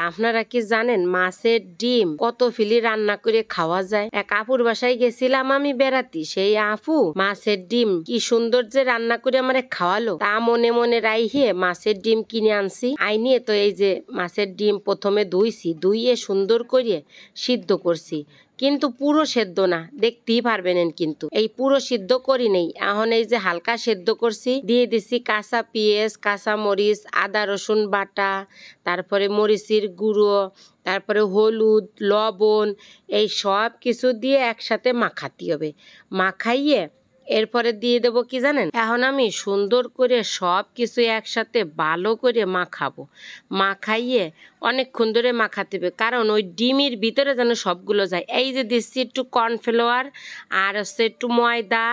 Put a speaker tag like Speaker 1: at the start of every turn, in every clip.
Speaker 1: আপনারা কি জানেন মাছের ডিম কত ফিলি রান্না করে খাওয়া যায়? এক আপুর বাসায় গেছিলাম আমি বেড়াতে, সেই আপু মাছের ডিম কি সুন্দর যে রান্না করে আমারে খাওয়ালো। তা মনে মনে রাইহে মাছের ডিম কিনে আনছি, আইনিয়ে তো এই যে মাছের ডিম প্রথমে ধুইয়ে সুন্দর করে সিদ্ধ করছি, কিন্তু পুরো সেদ্ধ না, দেখতেই পারবেন। কিন্তু এই পুরো সিদ্ধ করি নেই, এখন এই যে হালকা সেদ্ধ করছি, দিয়ে দিছি কাঁচা পেঁয়াজ, কাঁচা মরিচ, আদা রসুন বাটা, তারপরে মরিচের গুঁড়ো, তারপরে হলুদ, লবণ, এই সব কিছু দিয়ে একসাথে মাখাতে হবে। মাখাইয়ে এরপরে দিয়ে দেবো কি জানেন, এখন আমি সুন্দর করে সব কিছু একসাথে ভালো করে মাখাবো। মাখাইয়ে অনেকক্ষণ ধরে মাখাতে হবে, কারণ ওই ডিমের ভিতরে যেন সবগুলো যায়। এই যে দিচ্ছি একটু কর্নফ্লাওয়ার আর হচ্ছে একটু ময়দা,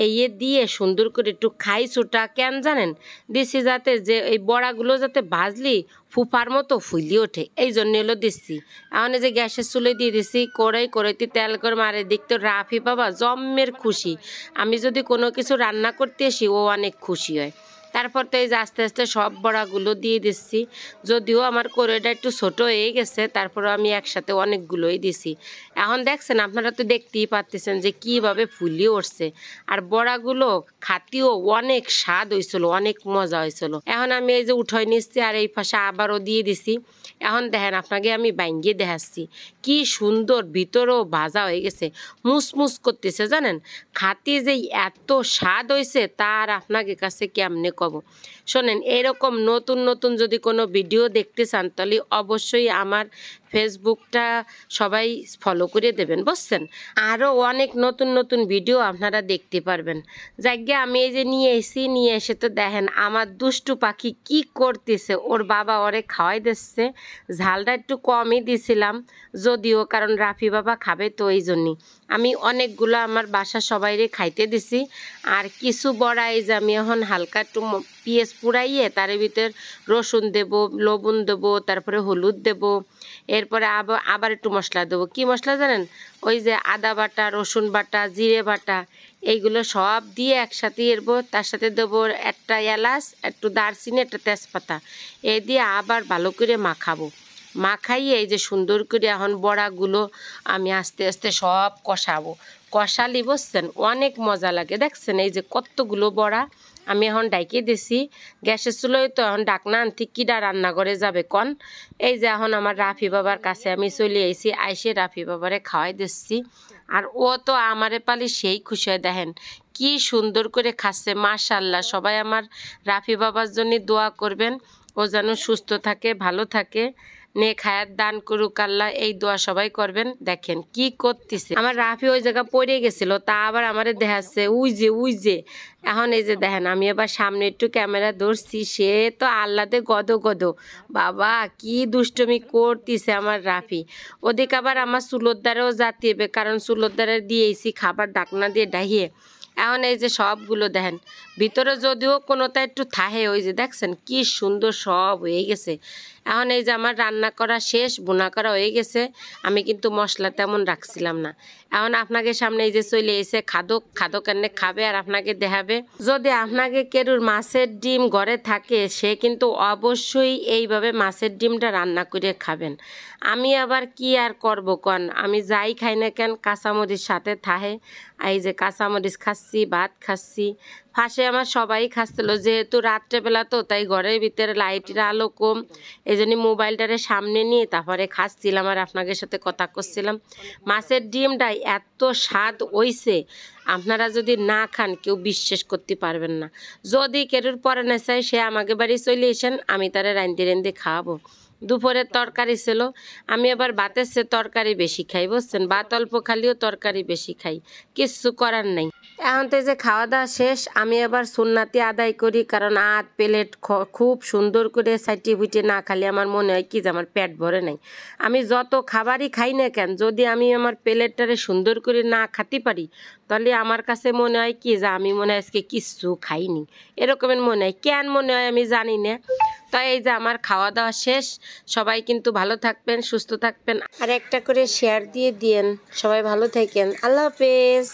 Speaker 1: এই দিয়ে সুন্দর করে একটু খাই ছোটা কেন জানেন দিচ্ছি, যাতে যে এই বড়াগুলো যাতে ভাজলি ফুপার মতো ফুলি ওঠে, এই জন্য হলো দিচ্ছি। এখন এই যে গ্যাসের চুলে দিয়ে দিচ্ছি, কড়াইতে তেল করে মারে দেখতে রাফি বাবা জম্মের খুশি। আমি যদি কোনো কিছু রান্না করতে আসি ও অনেক খুশি হয়। তারপর তো এই যে আস্তে আস্তে সব বড়াগুলো দিয়ে দিচ্ছি, যদিও আমার কড়াইটা একটু ছোট হয়ে গেছে, তারপরে আমি একসাথে অনেকগুলোই দিছি। এখন দেখছেন, আপনারা তো দেখতেই পাচ্ছেন যে কিভাবে ফুলিয়ে উঠছে, আর বড়াগুলো খাতিও অনেক স্বাদ হয়েছিল, অনেক মজা হয়েছিল। এখন আমি এই যে উঠাই নিচ্ছি আর এই পাশে আবারও দিয়ে দিছি। এখন দেখেন আপনাকে আমি ভাঙ্গিয়ে দেখাচ্ছি কি সুন্দর ভিতরেও ভাজা হয়ে গেছে, মুসমুস করতেছে জানেন। খাতি যে এত স্বাদ হয়েছে তার আপনাকে কাছে কেমনে কব। শোনেন, এরকম নতুন নতুন যদি কোনো ভিডিও দেখতে চান তাহলে অবশ্যই আমার ফেসবুকটা সবাই ফলো করে দেবেন, বুঝছেন। আরও অনেক নতুন নতুন ভিডিও আপনারা দেখতে পারবেন। যাকে আমি এই যে নিয়ে এসে তো দেখেন আমার দুষ্টু পাখি কি করতেছে, ওর বাবা ওরে খাওয়াই দিচ্ছে। ঝালটা একটু কমই দিছিলাম যদিও, কারণ রাফি বাবা খাবে তো এই জন্যই। আমি অনেকগুলো আমার বাসা সবাইরে খাইতে দিছি। আর কিছু বড়া এই যে আমি এখন হালকা একটু পেঁয়াজ পুড়াইয়ে তার ভিতর রসুন দেব, লবণ দেবো, তারপরে হলুদ দেব, এরপরে আবার একটু মশলা দেবো। কি মশলা জানেন, ওই যে আদা বাটা, রসুন বাটা, জিরে বাটা, এইগুলো সব দিয়ে একসাথে এরবো। তার সাথে দেবো একটা এলাচ, একটু দারচিনি, একটা তেজপাতা, এই দিয়ে আবার ভালো করে মাখাবো। মাখাইয়ে এই যে সুন্দর করে এখন বড়াগুলো আমি আস্তে আস্তে সব কষালি, বুঝছেন, অনেক মজা লাগে। দেখছেন এই যে কতগুলো বড়া আমি এখন ডাইকে দিছি। গ্যাসের চুলোয় তো এখন ডাকনা আনতে কিডা রান্নাঘরে যাবে কন। এই যে এখন আমার রাফি বাবার কাছে আমি চলে এসেছি, আইসে রাফি বাবারে খাওয়াই দিচ্ছি। আর ও তো আমারে পালি সেই খুশি হয়, দেখেন কি সুন্দর করে খাচ্ছে। মাশাআল্লাহ, সবাই আমার রাফি বাবার জন্য দোয়া করবেন, ও যেন সুস্থ থাকে, ভালো থাকে, নেক হায়াত দান করুক আল্লাহ, এই দোয়া সবাই করবেন। দেখেন কি করতেছে আমার রাফি, ওই জায়গা পড়ে গেছিল, তা আবার আমারে দেখাচ্ছে উই যে। এখন এই যে দেখেন আমি এবার সামনে একটু ক্যামেরা ধরছি, সে তো আল্লাদে গদ বাবা কি দুষ্টমি করতেছে আমার রাফি। ওদিকে আবার আমার চুলোর দ্বারেও জাতি হবে, কারণ চুলোর দ্বারে দিয়েছি খাবার ডাকনা দিয়ে ডাহিয়ে। এখন এই যে সবগুলো দেখেন ভিতরে যদিও কোনোটা একটু থাহে, ওই যে দেখছেন কি সুন্দর সব হয়ে গেছে। এখন এই যে আমার রান্না করা শেষ, বোনা করা হয়ে গেছে। আমি কিন্তু মশলা তেমন রাখছিলাম না। এখন আপনাকে সামনে এই যে চলে এসে খাদক এনে খাবে আর আপনাকে দেখাবে। যদি আপনাকে কেরুর মাছের ডিম ঘরে থাকে, সে কিন্তু অবশ্যই এইভাবে মাছের ডিমটা রান্না করে খাবেন। আমি আবার কি আর করবো কন, আমি যাই খাই না কেন কাঁচামরিচ সাথে থাহে। এই যে কাঁচামরিচ খাচ্ছি, ভাত খাচ্ছি, পাশে আমার সবাই খাচ্ছিল, যেহেতু রাত্রেবেলা তো তাই ঘরের ভিতরে লাইটের আলো কম, এই জন্য মোবাইলটারে সামনে নিয়ে তারপরে খাচ্ছিলাম আর আপনাদের সাথে কথা করছিলাম। মাছের ডিমটা এত স্বাদ হইছে, আপনারা যদি না খান কেউ বিশ্বাস করতে পারবেন না। যদি কেরুর পরে না চাই, সে আমাকে বাড়ি চলে এসেন, আমি তারা রাঁধতে খাওয়াবো। দুপুরের তরকারি ছিল, আমি আবার ভাতের চেয়ে তরকারি বেশি খাই, বুঝছেন, ভাত অল্প খালিও তরকারি বেশি খাই, কিচ্ছু করার নাই। এখন তো যে খাওয়া দাওয়া শেষ, আমি আবার সুন্নাতি আদায় করি, কারণ প্লেট খুব সুন্দর করে সাইটে ফুটে না খালি আমার মনে হয় কি যে আমার পেট ভরে নাই। আমি যত খাবারই খাই না কেন, যদি আমি আমার প্লেটটারে সুন্দর করে না খাতে পারি, তাহলে আমার কাছে মনে হয় কি যে আমি মনে হয় আজকে কিচ্ছু খাইনি, এরকমের মনে হয়। কেন মনে হয় আমি জানি না। তাই এই যে আমার খাওয়া দাওয়া শেষ, সবাই কিন্তু ভালো থাকবেন, সুস্থ থাকবেন, আর একটা করে শেয়ার দিয়ে দিয়েন। সবাই ভালো থাকেন, আল্লাহ হাফেজ।